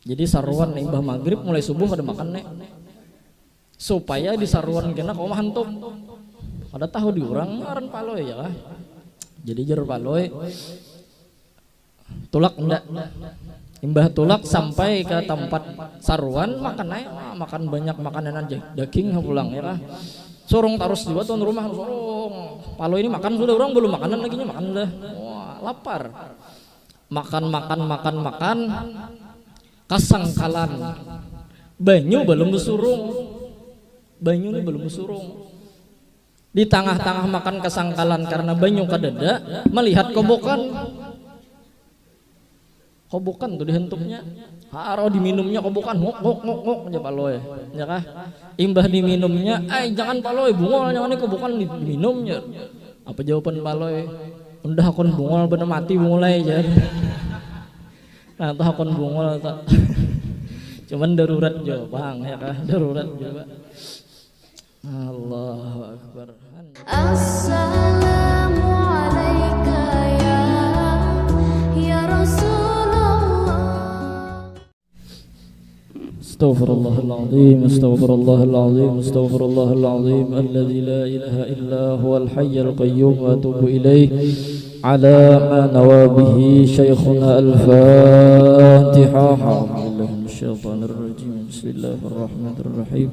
Jadi saruan imbah maghrib mulai subuh kada makan nek. Supaya di saruan kena kau hantuk. Ada tahu diurang ngaran paloy ya lah. Jadi jar paloy tulak enggak. Imbah tulak sampai ke tempat saruan makan naik, makan banyak makanan aja daging pulang ya lah. Sorong terus juga tuan rumah sorong. Palo ini makan sudah orang belum makanan lagi nya makan dah. Wah lapar. Makan. Kasangkalan. Banyu belum besurung. Banyu ini belum besurung. Di tengah-tengah makan kasangkalan karena banyu kadada melihat kobokan. Kobokan tuh dihentuknya. Haro diminumnya kobokan ngok aja paloy. Ya kah? Imbah diminumnya, jangan paloy bungol jangan kobokan diminumnya. Apa jawaban paloy? Udah akon bungol bener mati mulai aja. Nah, tuh akon bungol tak. Cuman darurat jo, Bang, ya kah? Darurat juga. Allahu Akbar. Assalamu alayka ya Rasulullah. Astaghfirullahaladzim, astaghfirullahaladzim, astaghfirullahaladzim. Alladzi la ilaha illa huwal hayyul qayyum wa atubu ilaih. على ما نوى به شيخنا الفاتحة. أعوذ بالله من الشيطان الرجيم. بسم الله الرحمن الرحيم.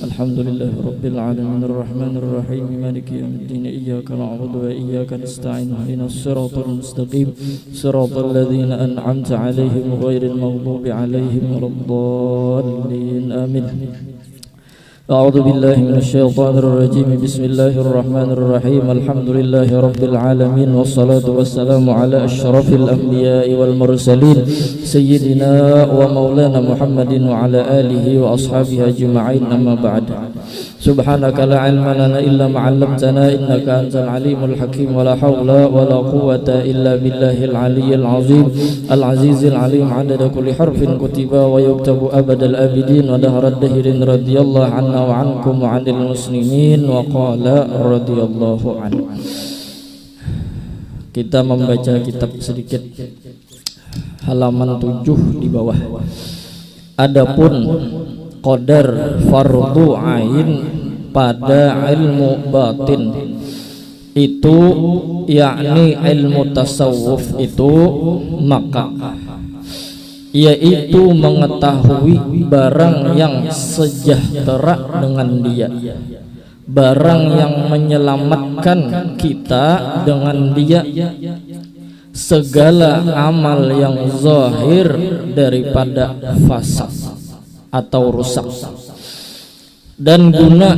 الحمد لله رب العالمين الرحمن الرحيم مالك يوم الدين. إياك نعبد وإياك نستعين اهدنا الصراط المستقيم صراط الذين أنعمت عليهم غير المغضوب عليهم ولا الضالين آمين. أعوذ بالله من الشيطان الرجيم. بسم الله الرحمن الرحيم. الحمد لله رب العالمين والصلاة والسلام على أشرف الأنبياء والمرسلين سيدنا ومولانا محمد وعلى آله وأصحابه أجمعين. أما بعد سبحانك لا علم لنا إلا ما علمتنا إنك أنت العليم الحكيم ولا حول ولا قوة إلا بالله العلي العظيم العزيز العليم عدد كل حرف كتب ويكتب أبد الآبدين ودهر الدهر رضي الله عنا وعنكم وعن المسلمين وقال رضي الله عنه. Kita membaca kitab sedikit halaman 7 di bawah. Adapun qadar fardu ain pada ilmu batin itu yakni ilmu tasawuf itu maka yaitu mengetahui barang yang sejahtera dengan dia, barang yang menyelamatkan kita dengan dia, segala amal yang zahir daripada fasad atau rusak. Dan guna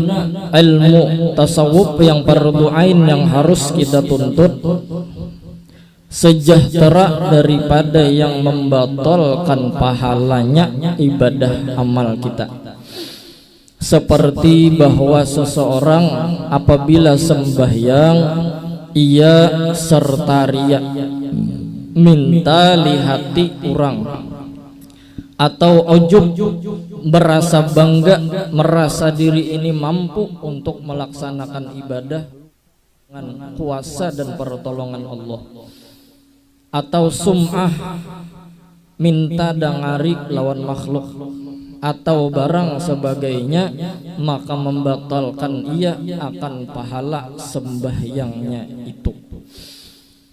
ilmu tasawuf yang fardu ain yang harus kita tuntut sejahtera daripada yang membatalkan pahalanya ibadah amal kita. Seperti bahwa seseorang apabila sembahyang ia serta riya, minta lihati orang, atau ujub, merasa bangga, merasa diri ini mampu untuk melaksanakan ibadah dengan kuasa dan pertolongan Allah, atau sum'ah, minta dangari lawan makhluk atau barang sebagainya, maka membatalkan ia akan pahala sembahyangnya itu.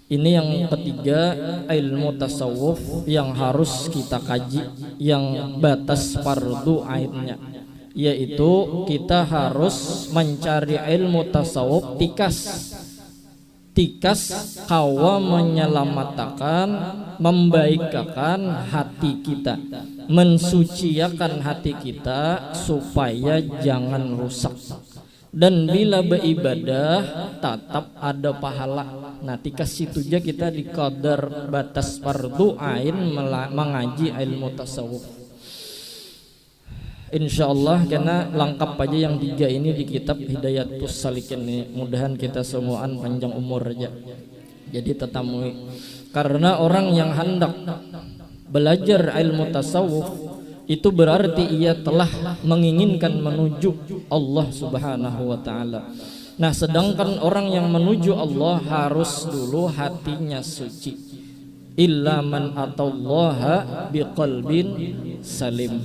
Ini yang ketiga ilmu tasawuf yang harus kita kaji, yang batas fardu ainnya, yaitu kita harus mencari ilmu tasawuf tikas kawa menyelamatkan, membaikkan hati kita, mensuciakan hati kita supaya jangan rusak. Dan bila beribadah tetap ada pahala. Nah tikas situ aja kita di qadar batas fardu ain mengaji ilmu tasawuf. Insyaallah karena lengkap aja yang 3 ini di kitab Hidayatus Salikin ini. Mudahan kita semuaan panjang umur aja. Jadi tetamui. Karena orang yang hendak belajar ilmu tasawuf itu berarti ia telah menginginkan menuju Allah Subhanahu wa ta'ala. Nah sedangkan orang yang menuju Allah harus dulu hatinya suci. illa man atallaha biqalbin salim.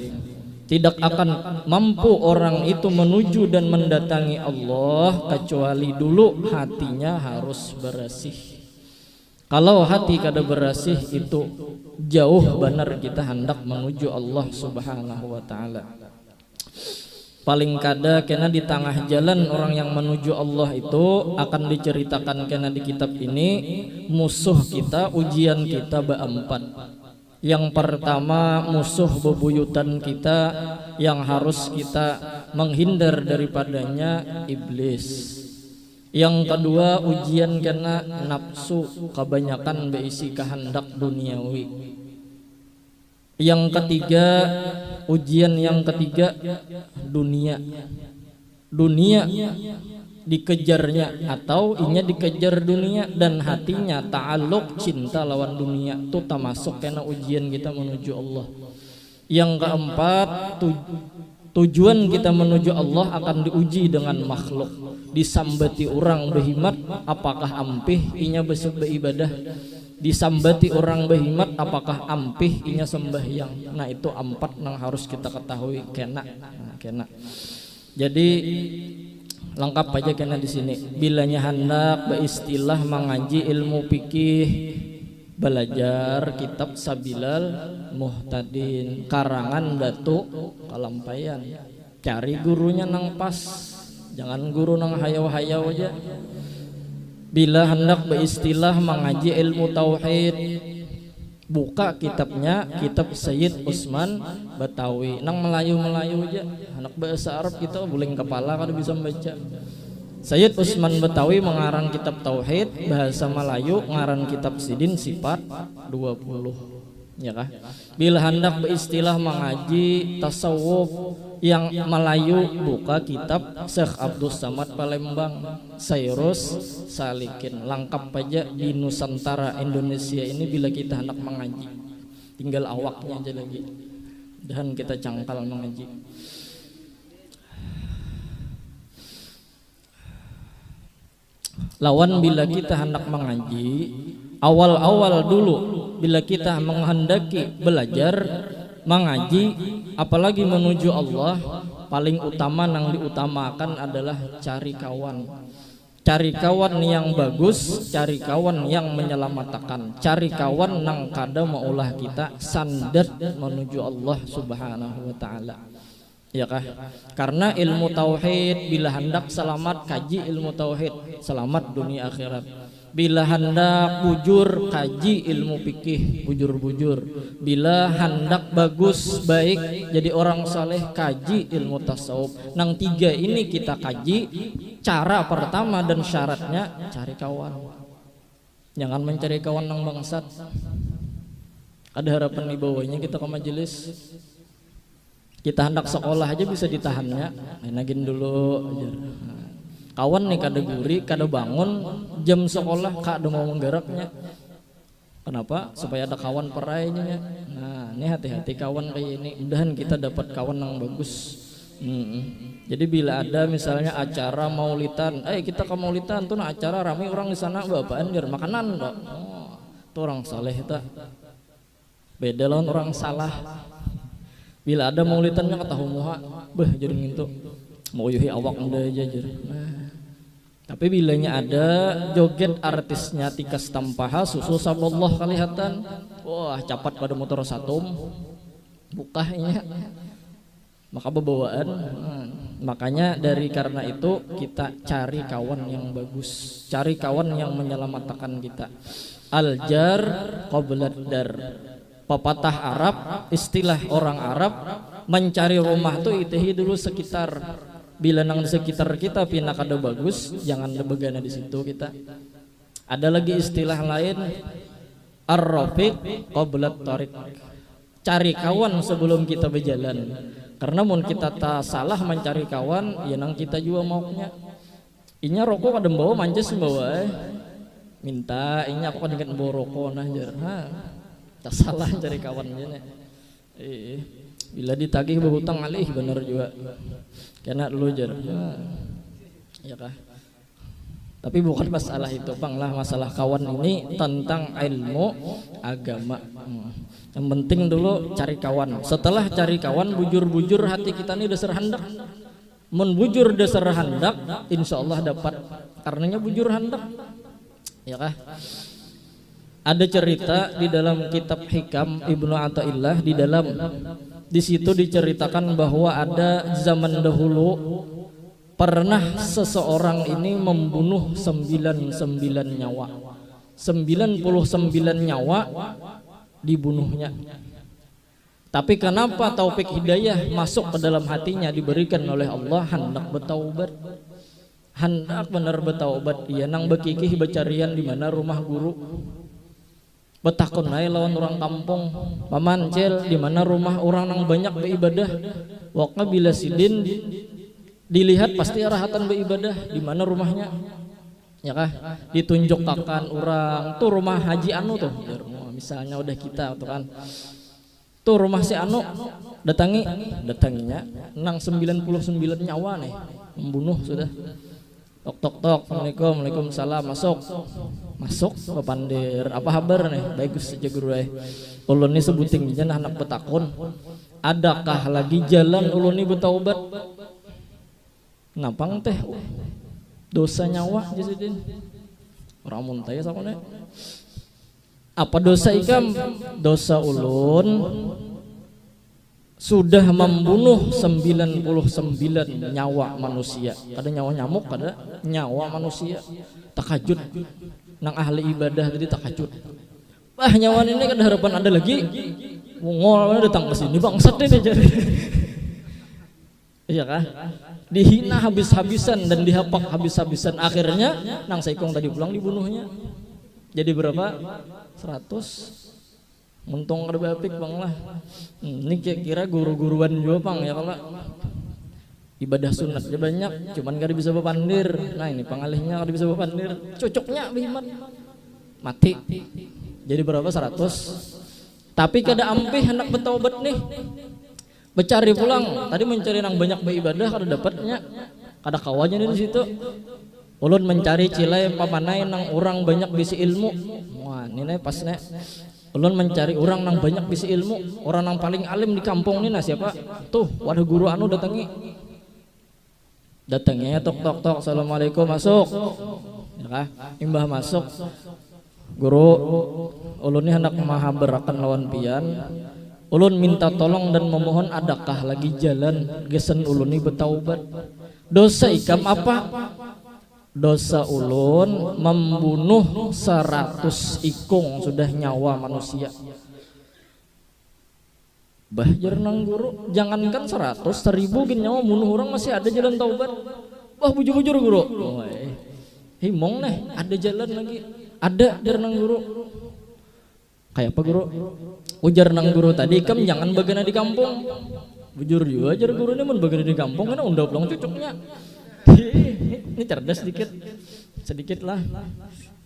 Tidak akan mampu orang itu menuju dan mendatangi Allah kecuali dulu hatinya harus bersih. Kalau hati kada bersih itu jauh benar kita hendak menuju Allah Subhanahu wa taala. Paling kada kena di tengah jalan orang yang menuju Allah itu akan diceritakan kena di kitab ini musuh kita, ujian kita berempat. Yang pertama musuh bebuyutan kita yang harus kita menghindar daripadanya iblis. Yang kedua ujian kena nafsu, kebanyakan berisi kehendak duniawi. Yang ketiga ujian yang ketiga dunia. Dunia dikejarnya atau inya dikejar dunia dan hatinya ta'alluq cinta lawan dunia itu termasuk kena ujian kita menuju Allah. Yang keempat tujuan kita menuju Allah akan diuji dengan makhluk. Disambati orang berhimat apakah ampih inya besuk beribadah, disambati orang berhimat apakah ampih inya sembahyang. Nah itu empat yang harus kita ketahui kena. Kena. Jadi lengkap aja kena di sini. Bilanya hendak beristilah mengaji ilmu fikih, belajar kitab Sabilal Muhtadin karangan Datuk Kalampayan. Cari gurunya nang pas, jangan guru nang hayau-hayau aja. Bila hendak beristilah mengaji ilmu tauhid, buka kitabnya, kitab Sayyid Usman Batawi nang Melayu-Melayu aja. Anak bahasa Arab kita boleh kepala kada bisa membaca. Sayyid Usman Batawi mengarang kitab tauhid, bahasa Melayu ngarang kitab Sidin sifat 20. Ya kah? Bila hendak beristilah mengaji tasawuf yang Melayu, buka kitab Syekh Abdul Samad Palembang Sairus Salikin. Lengkap aja di Nusantara Indonesia ini bila kita hendak mengaji. Tinggal awaknya aja lagi dan kita cangkal mengaji. Lawan bila kita hendak mengaji, awal-awal dulu bila kita menghendaki belajar mengaji apalagi menuju Allah, paling utama yang diutamakan adalah cari kawan. Cari kawan yang bagus, cari kawan yang menyelamatkan, cari kawan yang kada maulah kita sandat menuju Allah Subhanahu wa taala. Ya kah? Karena ilmu tauhid bila hendak selamat kaji ilmu tauhid, selamat dunia akhirat. Bila hendak bujur kaji ilmu fikih, bujur-bujur. Bila hendak bagus baik jadi orang saleh kaji ilmu tasawuf. Nang tiga ini kita kaji. Cara pertama dan syaratnya cari kawan. Jangan mencari kawan nang bangsat. Ada harapan di bawahnya kita ke majelis. Kita hendak sekolah aja bisa ditahannya. Nagin dulu aja. Kawan nih kada guri, kada bangun jam sekolah kada mau menggeraknya. Kenapa? Supaya ada kawan perainya. Nah, ini hati-hati kawan kayak ini. Mudahan kita dapat kawan yang bagus. Jadi bila ada misalnya acara maulitan, kita ke maulitan tuh nah acara ramai orang di sana bapaan jar makanan enggak. Oh, tuh orang saleh eta. Beda lawan orang salah. Bila ada maulitannya kata humuha, beh jadi ngintu. Mau yuhi awak muda aja jar. Nah, tapi bilanya ada joget artisnya tikas tampaha susu sallallahu kalihatan. Wah, capat pada motor satum. Bukahnya. Maka bebawaan. Makanya dari karena itu kita cari kawan yang bagus, cari kawan yang menyelamatkan kita. Al-jar qabla dar. Pepatah Arab, istilah orang Arab mencari rumah tuh itihi dulu sekitar. Bila nang di sekitar kita pina kada bagus, jangan lebegana di situ kita. Ada lagi istilah lain, ar-rafiq qabla tariq. Cari kawan sebelum kita berjalan. Karena mun kita tak salah mencari kawan, ya nang kita juga maunya. Inya rokok kada bawa manjes bawa minta inya aku kada ingat bawa rokok nah jar. Tak salah cari kawannya. Bila ditagih berhutang alih bener juga. Kena dulu jar. Ya kah? Tapi bukan masalah itu Bang lah, masalah kawan ini tentang ilmu agama. Yang penting dulu cari kawan. Setelah cari kawan, bujur-bujur hati kita ini dasar hendak. Mun bujur dasar hendak, insya Allah dapat. Karenanya bujur hendak, ya kah? Ada cerita di dalam kitab Hikam Ibnu Athaillah, di situ diceritakan bahwa ada zaman dahulu pernah seseorang ini membunuh 99 nyawa. 99 nyawa dibunuhnya. Tapi kenapa taufik hidayah masuk ke dalam hatinya diberikan oleh Allah, hendak bertaubat. Hendak benar bertaubat, iya nang bekikih becarian di mana rumah guru. Betakun ae lawan orang kampung, paman cel di mana rumah orang nang banyak beribadah. Wakna bila sidin dilihat pasti arahatan beribadah di mana rumahnya, ya kah? Ditunjukkan orang tuh rumah Haji Anu tuh, misalnya udah kita tuh kan, tuh rumah si Anu, datanginya, nang 99 nyawa nih, membunuh sudah. Tok tok tok, assalamualaikum, waalaikumsalam, masuk ke pandir, apa kabar nih, bagus saja guru ulun ini sebuting jenah anak petakun, adakah lagi jalan ulun ini bertaubat? Napang teh dosa nyawa jasidin orang muntaya sama nih. Apa dosa ikam? Dosa ulun sudah membunuh 99 nyawa manusia. Ada nyawa nyamuk, ada nyawa manusia. Takajud nang ahli ibadah tadi takajud. Wah nyawa ini kan harapan ada lagi. Ngol datang ke sini bangsat deh jadi. Iya kah? Dihina habis-habisan dan dihapak habis-habisan, akhirnya nang saikong tadi pulang dibunuhnya. Jadi berapa? 100. Untung ada bapik Bang lah. Ini kira guru-guruan juga Bang ya, kalau ibadah sunatnya banyak, cuman gak bisa berpandir. Nah ini pengalihnya gak bisa berpandir, cocoknya biman mati. Jadi berapa? 100. Tapi kada ampih hendak bertaubat nih, bercari pulang. Tadi mencari nang banyak beribadah kada dapatnya, kada kawannya di situ. Ulun mencari cilai pamanai nang orang banyak bisi ilmu. Wah ini pas nih ulun mencari orang nang banyak bisi ilmu, orang nang paling alim di kampung ini. Nah siapa? Tuh wadah guru anu datangnya tok tok tok, assalamualaikum, masuk. Ya kah? Imbah masuk. Guru ulun ini hendak mahabarakan lawan pian. Ulun minta tolong dan memohon, adakah lagi jalan gesen ulun ini bertaubat? Dosa ikam apa? Dosa ulun membunuh 100 ikung sudah nyawa manusia. Bah jernang guru, jangankan 100, 1000 gin nyawa bunuh orang masih ada jalan taubat. Wah bujur-bujur guru. Himong nih, ada jalan lagi. Ada jernang guru. Kayak apa guru? Ujar nang guru tadi, kam jangan bagana di kampung. Bujur juga ajar guru ini mun bagana di kampung karena unda pulang cocoknya. Ini cerdas sedikit lah,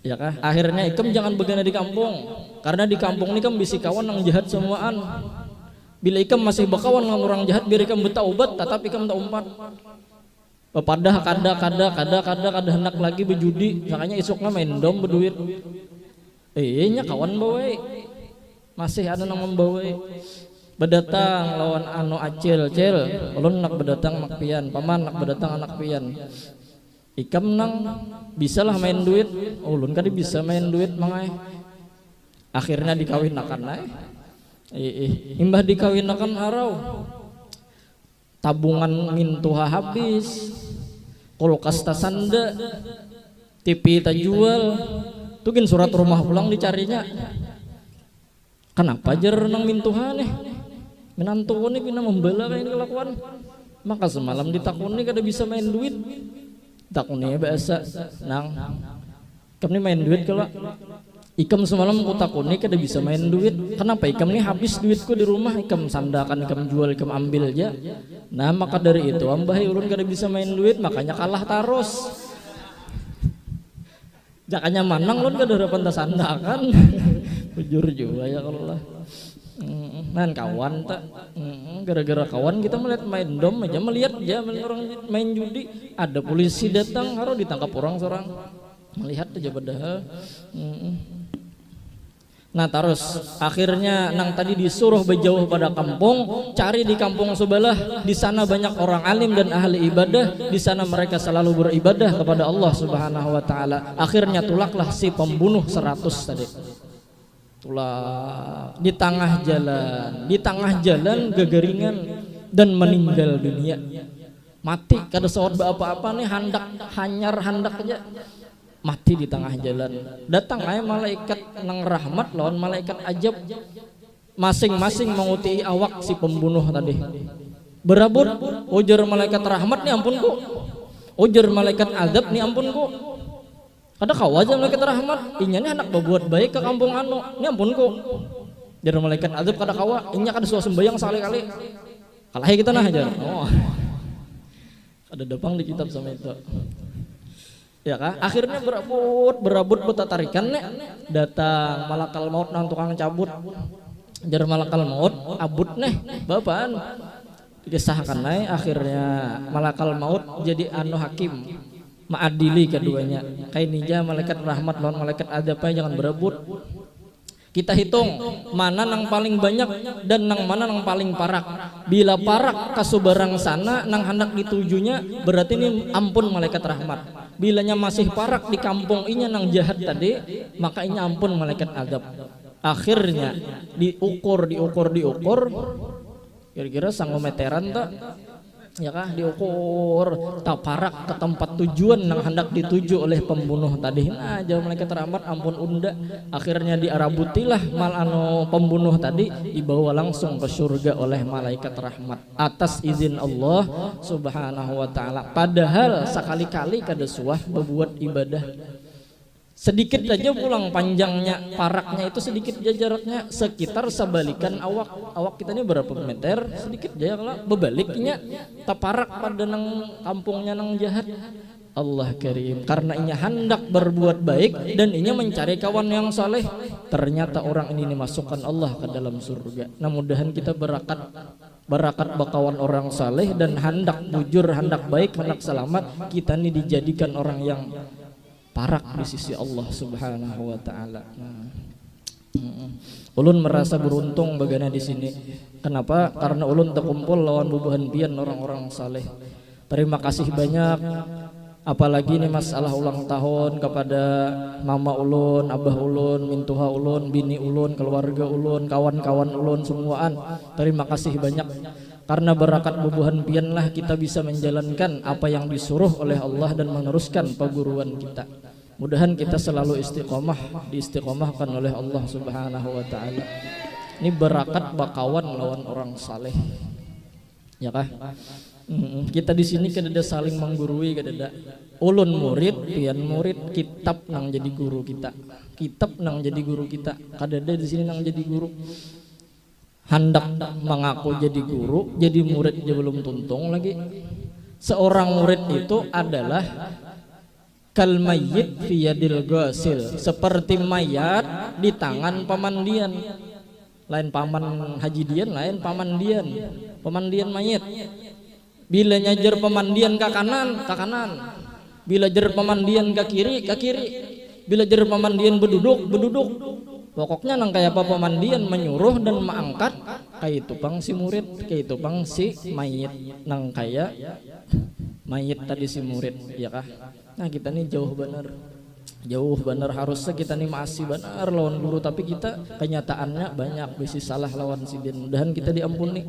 ya kah? Akhirnya ikam jangan begana di kampung, karena di kampung ini kam bisi kawan yang jahat semuaan. Bila ikam masih bakawan dengan orang jahat, biar ikam bertaubat, tetapi ikam tak umpat. Padah kada hendak lagi berjudi, makanya isuknya main dom berduit. Nya kawan bawa, masih ada nang membawa. Berdatang lawan anu acil cil, ulun nak berdatang mak pian, paman nak berdatang anak pian. Ikam nang bisalah main duit, ulun kadi bisa main duit mangai. Akhirnya dikawinakan nae. Imbah dikawinakan harau. Tabungan mintuha habis. Kulkas tasanda. TV tak jual. Tugin surat rumah pulang dicarinya. Kenapa jar nang mintuha nih? Menantu ini pina membela kayak kelakuan. Maka semalam ditakuni kada bisa main duit. Takuni biasa nang kami main duit kalau ikam semalam ku takuni kada bisa main duit. Kenapa ikam ini habis duitku di rumah, ikam sandakan, ikam jual, ikam ambil aja. Nah maka dari itu ambahi ulun kada bisa main duit, makanya kalah taros. Jakanya manang ulun kada harapan sandakan. Bujur juga ya kalau lah. Nan kawan tak, gara-gara kawan kita melihat main dom aja, melihat aja orang main judi, ada polisi datang harus ditangkap orang seorang. melihat aja padahal. Nah terus akhirnya nang tadi disuruh berjauh pada kampung, cari di kampung sebelah, di sana banyak orang alim dan ahli ibadah, di sana mereka selalu beribadah kepada Allah Subhanahu wa taala. Akhirnya tulaklah si pembunuh 100 tadi. Tulak di tengah jalan gegeringan dan meninggal dunia. Mati kada sawat apa-apa nih, hanyar handak aja. Mati di tengah jalan. Datang aja malaikat nang rahmat lawan malaikat ajab, masing-masing menguti awak si pembunuh tadi. Berabut, ujar malaikat rahmat nih ampun ku, ujar malaikat adab nih ampun ku. Ada kawaja malaikat rahmat, inya nih anak berbuat baik ke kampung anu, nih ampun ku. Ujar malaikat adab kada kawa, inya kada suah sembayang sekali-kali. Kalahi kita nah aja. Oh. Ada dapang di kitab sama itu. Ya kan? Akhirnya berabut tarikan nek datang malakal maut nang tukang cabut. Jar malakal maut abut nih bapaan. Dikisahkan nih akhirnya malakal maut jadi anu hakim maadili keduanya. Kayak ninja malaikat rahmat lawan malaikat adabnya jangan berebut. Kita hitung mana nang paling banyak dan nang mana nang paling parak. Bila parak kasubarang sana nang hendak ditujunya berarti ini ampun malaikat rahmat. Bilanya masih parak di kampung inya nang jahat tadi, maka inya ampun malaikat adab. Akhirnya diukur, kira-kira sanggup meteran tak? Ya kah diukur tak parak ke tempat tujuan yang hendak dituju oleh pembunuh tadi. Nah jauh malaikat rahmat ampun unda. Akhirnya diarabutilah pembunuh tadi, dibawa langsung ke surga oleh malaikat rahmat atas izin Allah Subhanahu wa taala. Padahal sekali-kali kada suah berbuat ibadah. Sedikit aja pulang panjangnya paraknya itu sedikit aja jaraknya sekitar sebalikan awak kita ini berapa meter, sedikit aja kalau bebaliknya tak parak pada nang kampungnya nang jahat. Allah karim, karena inya hendak berbuat baik dan inya mencari kawan yang saleh, ternyata orang ini dimasukkan Allah ke dalam surga. Nah mudahan kita berakat bakawan orang saleh dan hendak bujur, hendak baik, hendak selamat, kita ini dijadikan orang yang parak di sisi Allah Subhanahu wa taala. Ulun merasa beruntung bagana di sini. Kenapa? Karena ulun terkumpul lawan bubuhan pian orang-orang saleh. Terima kasih banyak. Apalagi ini masalah ulang tahun kepada mama ulun, abah ulun, mintuha ulun, bini ulun, keluarga ulun, kawan-kawan ulun semuaan. Terima kasih banyak. Karena berakat bubuhan pian lah kita bisa menjalankan apa yang disuruh oleh Allah dan meneruskan perguruan kita. Mudahan kita selalu istiqomah, diistiqomahkan oleh Allah Subhanahu wa taala. Ini berakat bakawan lawan orang saleh. Ya kah? Kita di sini kadada saling menggurui, kadada. Ulun murid, pian murid, kitab nang jadi guru kita. Kitab nang jadi guru kita. Kadada di sini nang jadi guru. Hendak mengaku jadi guru, jadi murid aja belum tuntung lagi. Seorang murid itu adalah kal mayyit fi yadil ghasil, seperti mayat di tangan pamandian. Lain paman haji dian, lain pamandian. Pamandian mayit. Bila nyajar pemandian ke kanan, ke kanan. Bila jar pemandian ke kiri, ke kiri. Bila jar pemandian beduduk, beduduk. Pokoknya nang kayak apa pemandian menyuruh dan mengangkat kayak itu pang si murid, kayak itu pang si mayit nang kayak mayit tadi si murid, ya kah? Nah kita nih jauh benar harusnya kita nih masih benar lawan guru, tapi kita kenyataannya banyak bisi salah lawan si din. Mudahan kita diampuni.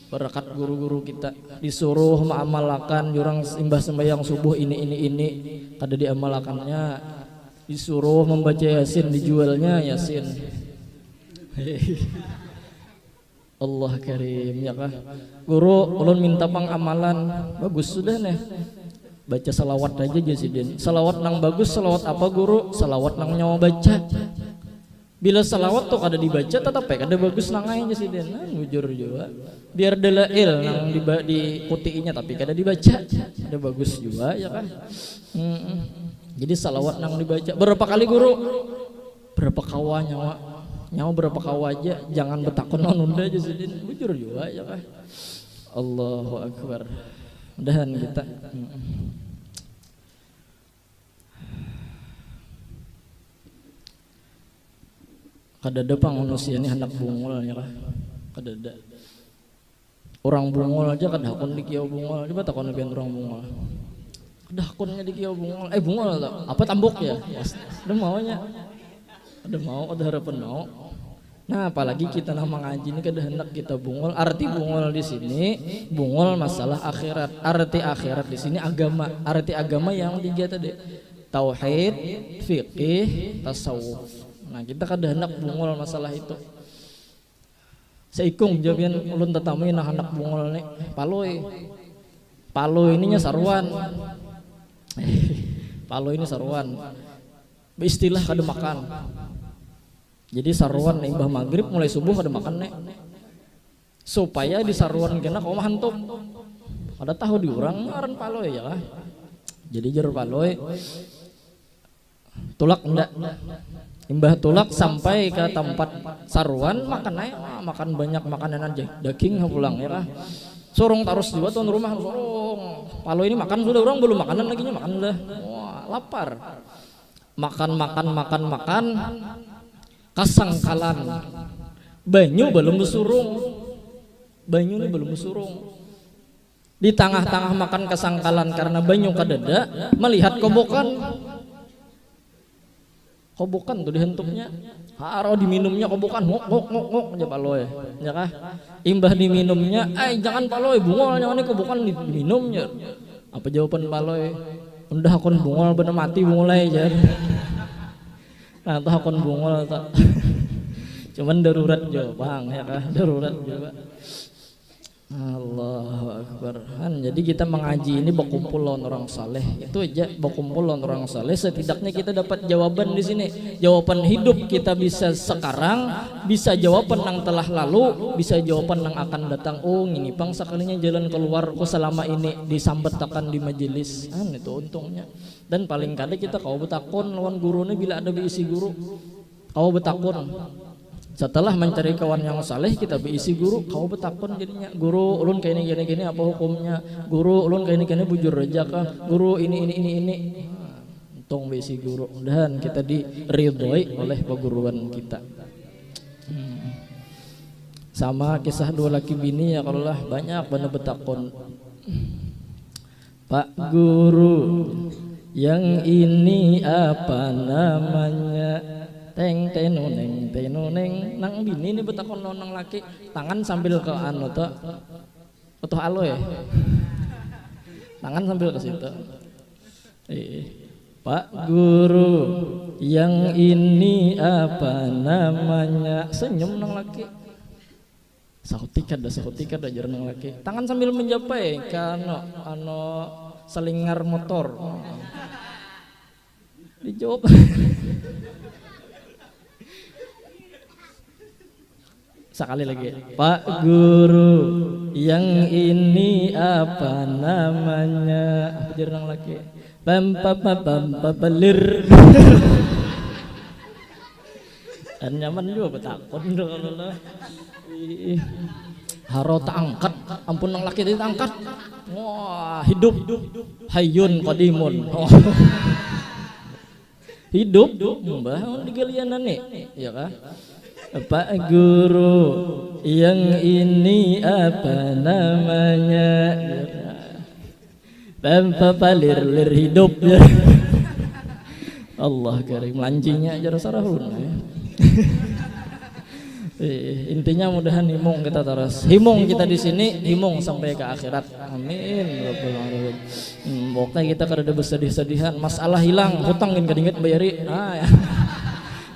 Berkat guru-guru kita disuruh mengamalkan jurang simbah sembahyang subuh ini kada diamalkannya. Disuruh membaca Yasin, dijualnya Yasin. Allah karim, ya kah? Guru ulun minta pangamalan, bagus sudah nih. Baca salawat aja Jasidin. Salawat nang bagus, salawat apa guru? Salawat nang nyawa baca. Bila salawat tuh kada dibaca tetap kada bagus nang aja Jasidin. Nah, jujur juga. Biar dalail nang di kutiinya tapi kada dibaca. Ada bagus juga, ya kan? Jadi salawat nang dibaca berapa kali guru? Berapa kawa nyawa berapa kawa aja, jangan betakon nunda aja Sidin. Bujur juga ya kan. Allahu akbar. Mudahan kita kadada pang manusia ini hendak bungul ya kah kadada orang bungul aja kadakon di kieu bungul coba takon pian orang bungul kadakonnya di kieu bungul bungul apa tambok ya ada maunya ada mau ada harapan mau. Nah apalagi kita nama ngaji ini kada hendak kita bungul. Arti bungul di sini bungul masalah akhirat. Arti akhirat di sini agama. Arti agama yang tiga tadi tauhid, fiqih, tasawuf. Nah kita kada hendak bungul masalah itu. Seikung jabian ulun tetamu nah hendak bungul nih paloi. Paloi ininya sarwan. Paloi ini sarwan. Beristilah kada makan. Jadi sarwan imbah maghrib mulai subuh kada makan nek supaya di sarwan kena kau hantum ada tahu di orang ngaran paloi ya lah. Jadi jar paloi tulak ndak imbah tulak sampai ke tempat sarwan makan naik makan banyak makanan aja daging pulang ya lah. Sorong terus juga tuan rumah sorong paloi ini makan sudah orang belum makanan lagi nya makan dah. Wah lapar makan kasangkalan banyu belum besurung banyu ini belum besurung di tengah-tengah makan kasangkalan karena banyu kadada melihat kobokan tuh dihentupnya haro diminumnya kobokan ngok aja paloy ya kah imbah diminumnya jangan paloy bungol jangan kobokan diminumnya apa jawaban paloy udah akon bungol bener mati mulai aja. Nah, tuh akun bungol tak. Cuman darurat jo, bang ya kah? Darurat juga. Allahu Akbar. Jadi kita mengaji ini berkumpul lawan orang saleh. Itu aja berkumpul lawan orang saleh. Setidaknya kita dapat jawaban di sini. Jawaban hidup kita bisa sekarang, bisa jawaban yang telah lalu, bisa jawaban yang akan datang. Oh, ini pang sekalinya jalan keluar kok selama ini disambetakan di majelis. Itu untungnya. Dan paling kadang kita kau betakon lawan gurunya bila ada beisi guru. Kau betakon. Setelah mencari kawan yang saleh kita beisi guru, kau betakon jadinya guru ulun kayak gini apa hukumnya, guru ulun kayak gini bujur aja kah, guru ini. Untung beisi guru dan kita diridhoi oleh perguruan kita. Sama kisah dua laki bini ya kalau lah banyak bener betakon. Pak guru yang ini apa namanya? Teng tenuneng nang bini ini betakon nang laki tangan sambil ke anu tuh utuh aloe tangan sambil ke situ Pak guru yang ini apa namanya senyum nang laki sahutika ada jar nang laki tangan sambil menjapai kan anu selingar motor dijawab sekali lagi Pak guru yang ini apa namanya apa jarang lagi belir dan nyaman juga betakon kalau lah haro tak angkat ampun nang laki itu angkat wah hidup hayyun qadimun hidup mbah di galianan nih ya kah Pak guru yang ini apa namanya palir hidup ya Allah karim lancinya aja sarahun intinya mudahan himung kita terus himung kita di sini himung sampai ke akhirat amin rabbal alamin pokoknya kita kada bersedih-sedihan masalah hilang hutang kan kadinget bayari ya.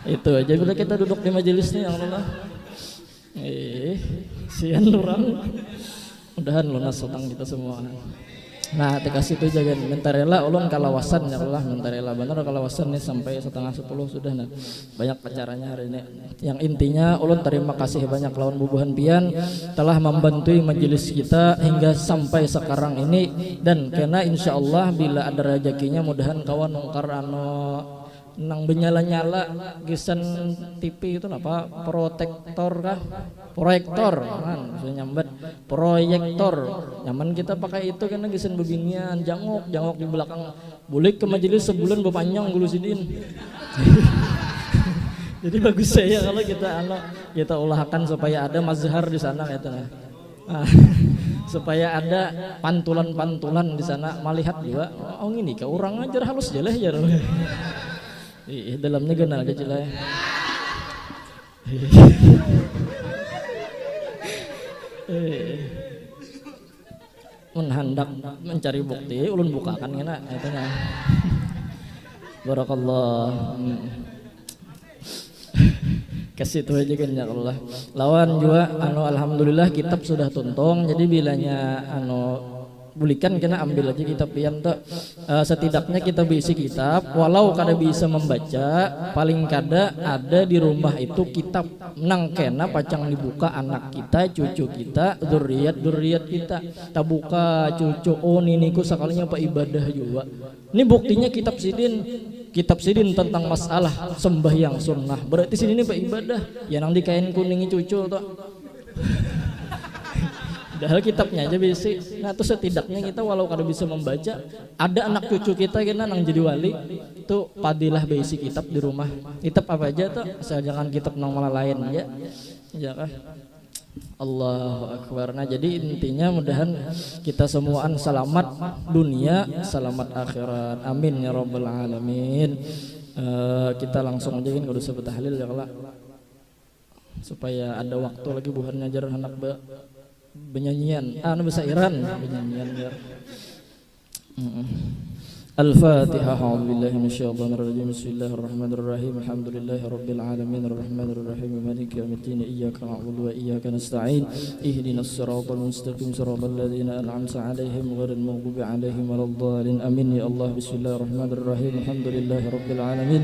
Itu aja bila kita duduk di majelisnya ya Allah sian orang mudahan lunas hutang kita semua. Nah tekasih itu jaga mentarela ulun kalawasan ya Allah mentarela bener kalawasan nih sampai 9:30 sudah nah banyak acaranya hari ini yang intinya ulun terima kasih banyak lawan bubuhan pian telah membantu majelis kita hingga sampai sekarang ini dan karena insya Allah bila ada rezekinya mudahan kawan nongkar nang benyala-nyala gisan TV itu apa proyektor kah proyektor kan saya nyambat proyektor nyaman kita pakai itu karena gisan bebinian jangok di belakang boleh ke majelis sebulan berpanjang gulu sidin Jadi bagus saya kalau kita ulahkan supaya ada mazhar di sana gitu nah. Supaya ada pantulan-pantulan di sana melihat juga oh ini ke orang ajar halus aja lah ya. Dalamnya gana aja celah. Menhendak mencari bukti ulun bukakan kena eta nya. Barakallah. Kasih itu aja kan ya Allah. Lawan juga alhamdulillah kitab sudah tuntong jadi bilanya bulikan kena ambil aja kitab pian tuh setidaknya kita berisi kitab walau kada bisa membaca paling kada ada di rumah itu kitab nang kena pacang dibuka anak kita cucu kita dzurriat kita tak buka cucu niniku sakalinya apa ibadah juga ini buktinya kitab sidin tentang masalah sembahyang sunnah berarti sini ini pak ibadah ya nang di kain kuningi cucu tuh padahal kitabnya aja bisi. Nah itu setidaknya kita walau kada bisa membaca ada anak cucu kita kena nang jadi wali itu padilah bisi kitab di rumah kitab apa aja tuh jangan kitab nang malah lain aja ya kah Allahu Akbar. Nah jadi intinya mudahan kita semuaan selamat dunia selamat akhirat amin ya rabbal alamin. Kita langsung aja kan kudu sebut tahlil ya kalau supaya ada waktu lagi buhan ngajar anak benyanyian besairan benyanyian ya. Al-Fatihah. A'udzubillahi minasyaitonir rajim. Bismillahirrahmanirrahim. Alhamdulillahi rabbil alamin arrahmanir rahim maliki yaumiddin iyyaka na'budu wa iyyaka nasta'in ihdinas siratal mustaqim siratal ladzina an'amta 'alaihim ghairil maghdubi 'alaihim waladdallin amin ya Allah. Bismillahirrahmanirrahim. Alhamdulillahi rabbil alamin.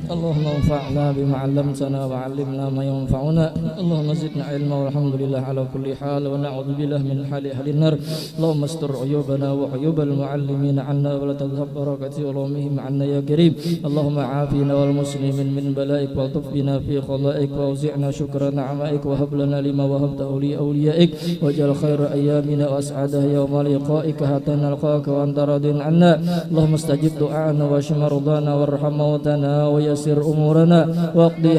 Allahumma anfa'na bima 'allamtana wa 'allimna ma yanfa'una. Allahumma zidna 'ilma walhamdulillah 'ala kulli hal wa na'udzubillahi min hali ahlin nar. Allahumma astur 'uyubana wa 'uyubal mu'allimin 'anna wa la tadhhab بركة علومهم عنا يا كريم. اللهم عافنا والمسلمين من بلائك والطف بنا في خلائك وأوزعنا شكر نعمائك وهب لنا لما وهبته لأوليائك واجعل خير أيامنا وأسعدها يوم لقائك حتى نلقاك وأنت راض عنا. اللهم استجب دعاءنا واشف مرضانا وارحم موتانا ويسر أمورنا واقضي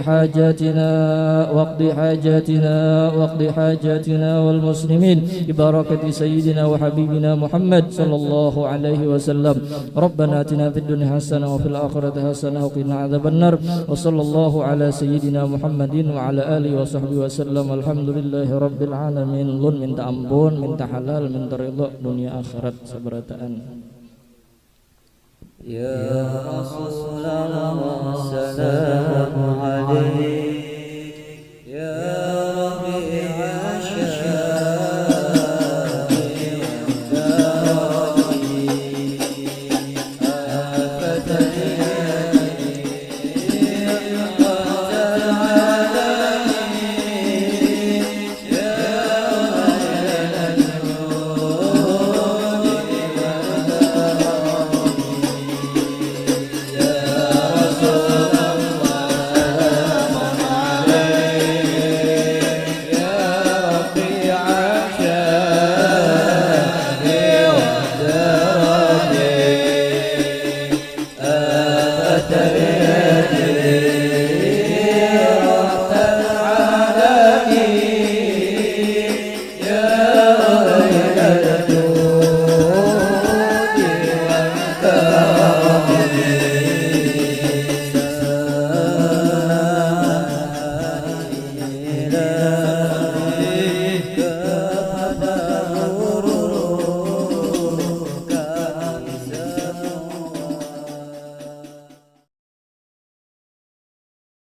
حاجاتنا والمسلمين ببركة سيدنا وحبيبنا محمد صلى الله عليه وسلم. ربنا آتنا في الدنيا حسنة وفي الآخرة حسنة وقنا عذاب النار. وصلى الله على سيدنا محمد وعلى آله وصحبه وسلم. الحمد لله رب العالمين. Lun minta ampun, minta halal, minta ridha dunia akhirat sabarataan. Ya Rasulullah, salamu alaikum.